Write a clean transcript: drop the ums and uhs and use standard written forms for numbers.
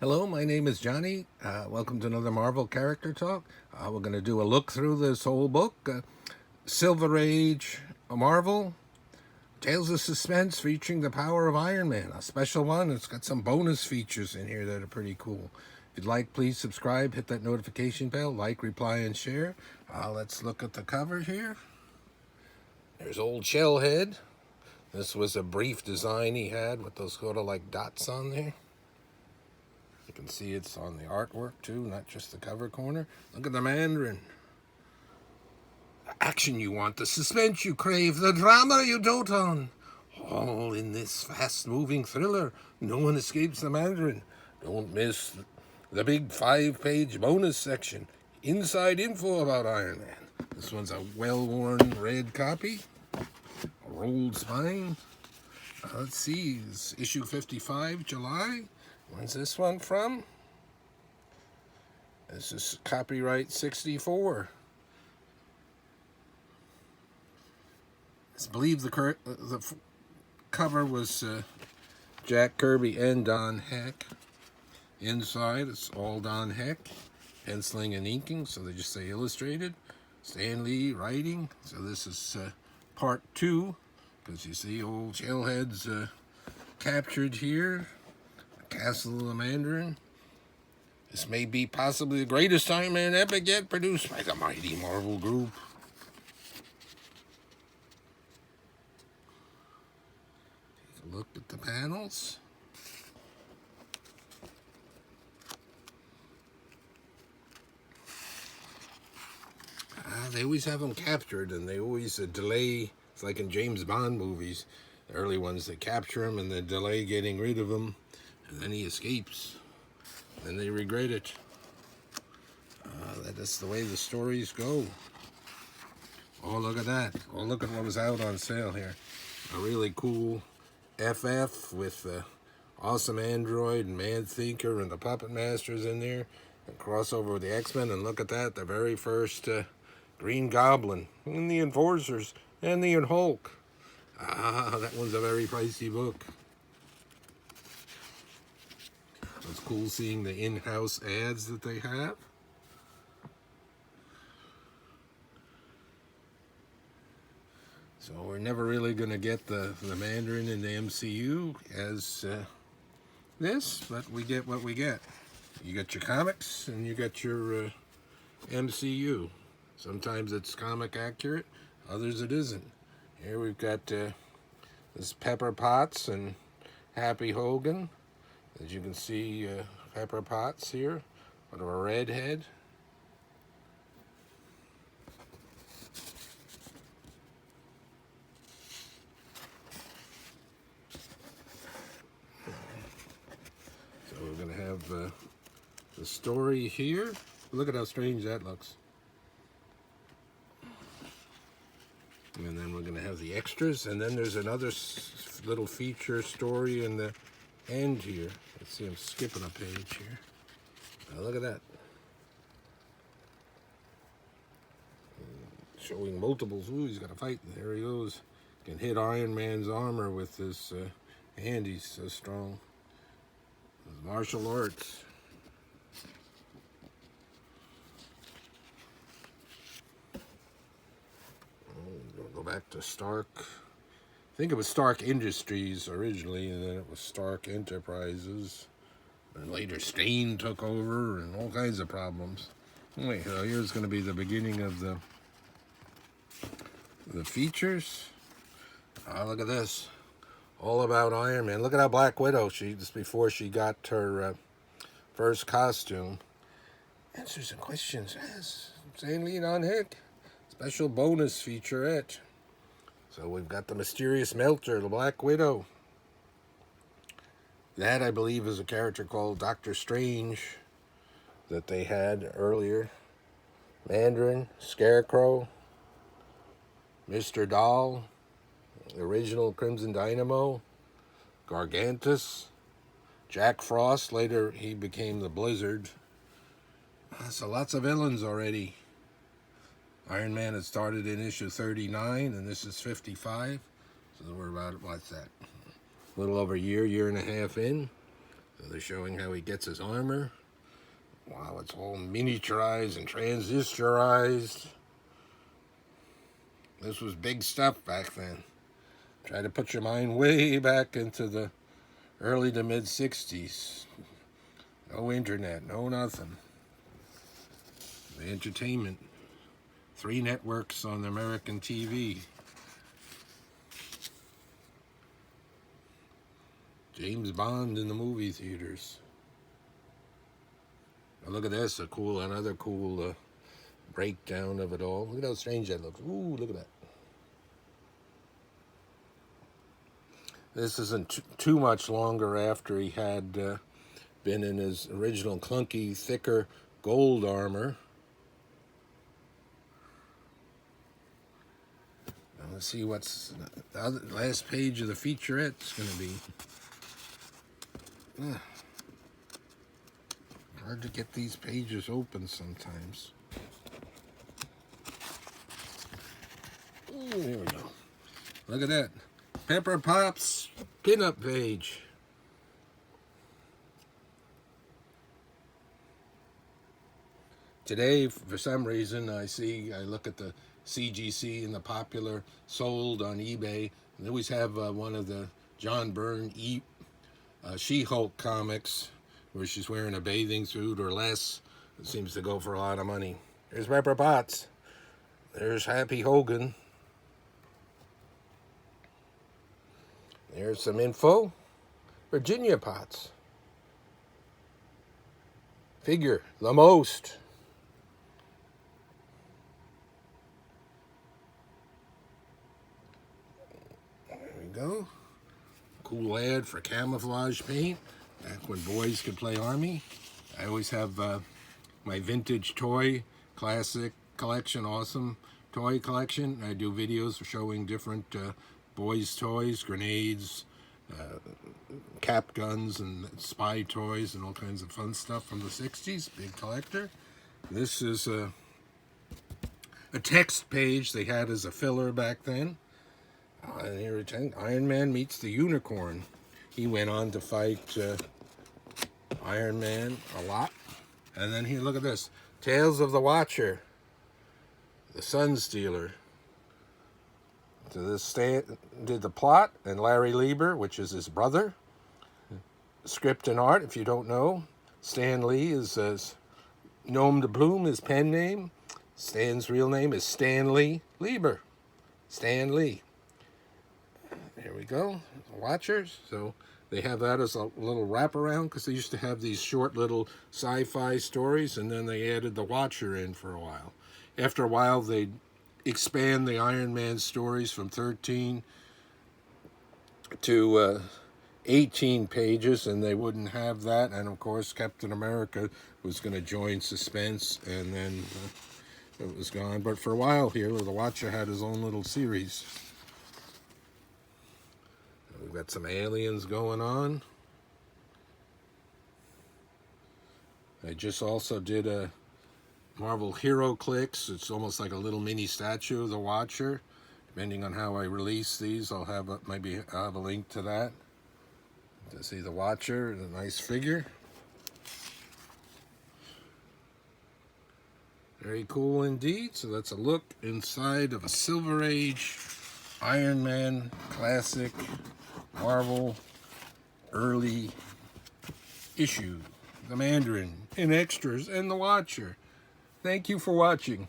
Hello, my name is Johnny. Welcome to another Marvel Character Talk. We're going to do a look through this whole book. Silver Age Marvel, Tales of Suspense featuring the power of Iron Man. A special one. It's got some bonus features in here that are pretty cool. If you'd like, please subscribe, hit that notification bell, like, reply, and share. Let's look at the cover here. There's old Shellhead. This was a brief design he had with those sort of like dots on there. You can see it's on the artwork too, not just the cover corner. Look at the Mandarin. The action you want, the suspense you crave, the drama you dote on. All in this fast-moving thriller. No one escapes the Mandarin. Don't miss the big 5-page bonus section. Inside info about Iron Man. This one's a well-worn red copy. A rolled spine. Let's see, it's issue 55, July. When's this one from? This is copyright 64. I believe the cover was Jack Kirby and Don Heck. Inside, it's all Don Heck, penciling and inking, so they just say illustrated. Stan Lee writing, so this is part 2, because you see old Shellhead's captured here. Castle of the Mandarin. This may be possibly the greatest Iron Man epic yet produced by the mighty Marvel Group. Take a look at the panels. They always have them captured, and they always delay. It's like in James Bond movies, the early ones, they capture him and they delay getting rid of him. And then he escapes. Then they regret it. That's the way the stories go. Oh, look at that. Oh, look at what was out on sale here. A really cool FF with awesome Android and Man Thinker and the Puppet Masters in there. And crossover with the X-Men. And look at that, the very first Green Goblin and the Enforcers and the Hulk. That one's a very pricey book. It's cool seeing the in-house ads that they have. So we're never really going to get the Mandarin in the MCU as this, but we get what we get. You got your comics and you got your MCU. Sometimes it's comic accurate, others it isn't. Here we've got this Pepper Potts and Happy Hogan. As you can see, Pepper Potts here, with a red head. So we're going to have the story here. Look at how strange that looks. And then we're going to have the extras, and then there's another little feature story in the end here. Let's see, I'm skipping a page here. Now look at that. Showing multiples. Ooh, he's got a fight. There he goes. Can hit Iron Man's armor with this hand. He's so strong. Martial arts. Go back to Stark. I think it was Stark Industries originally, and then it was Stark Enterprises. And later Stain took over, and all kinds of problems. Anyway, so here's going to be the beginning of the features. Look at this. All about Iron Man. Look at how Black Widow, just before she got her first costume. Answer some questions. Yes. Stan Lee on Hick. Special bonus featurette. So we've got the mysterious Melter, the Black Widow. That, I believe, is a character called Doctor Strange that they had earlier. Mandarin, Scarecrow, Mr. Doll, original Crimson Dynamo, Gargantus, Jack Frost. Later, he became the Blizzard. So lots of villains already. Iron Man had started in issue 39, and this is 55. So we're about, what's that? A little over a year and a half in. So they're showing how he gets his armor. Wow, it's all miniaturized and transistorized. This was big stuff back then. Try to put your mind way back into the early to mid 60s. No internet, no nothing. The entertainment. 3 networks on American TV. James Bond in the movie theaters. Now look at this, another cool breakdown of it all. Look at how strange that looks. Ooh, look at that. This isn't too much longer after he had been in his original clunky, thicker gold armor. Now let's see what's the last page of the featurette's going to be. Hard to get these pages open sometimes. Ooh, there we go. Look at that. Pepper Pot's pinup page. Today, for some reason, I look at the CGC and the popular sold on eBay. They always have one of the John Byrne She-Hulk comics where she's wearing a bathing suit or less. It seems to go for a lot of money. There's Pepper Potts. There's Happy Hogan. There's some info. Virginia Potts. Figure, the most. There we go. Cool ad for camouflage paint. Back when boys could play Army. I always have my vintage toy classic collection, awesome toy collection. I do videos showing different boys' toys, grenades, cap guns, and spy toys, and all kinds of fun stuff from the 60s. Big collector. This is a text page they had as a filler back then. And here it's Iron Man meets the Unicorn. He went on to fight Iron Man a lot. And then here, look at this. Tales of the Watcher. The Sun Stealer. So this did the plot, and Larry Lieber, which is his brother. Script and art, if you don't know. Stan Lee is Gnome de Plume, his pen name. Stan's real name is Stanley Lieber. Stan Lee. There we go. Watchers. So they have that as a little wraparound because they used to have these short little sci-fi stories, and then they added the Watcher in for a while. After a while, they'd expand the Iron Man stories from 13 to 18 pages, and they wouldn't have that. And of course, Captain America was going to join Suspense, and then it was gone. But for a while here, the Watcher had his own little series. We've got some aliens going on. I just also did a Marvel Hero Clicks. It's almost like a little mini statue of the Watcher. Depending on how I release these, I'll have maybe I'll have a link to that. To see the Watcher, a nice figure. Very cool indeed. So that's a look inside of a Silver Age Iron Man classic Marvel early issue. The Mandarin, and extras, and the Watcher. Thank you for watching.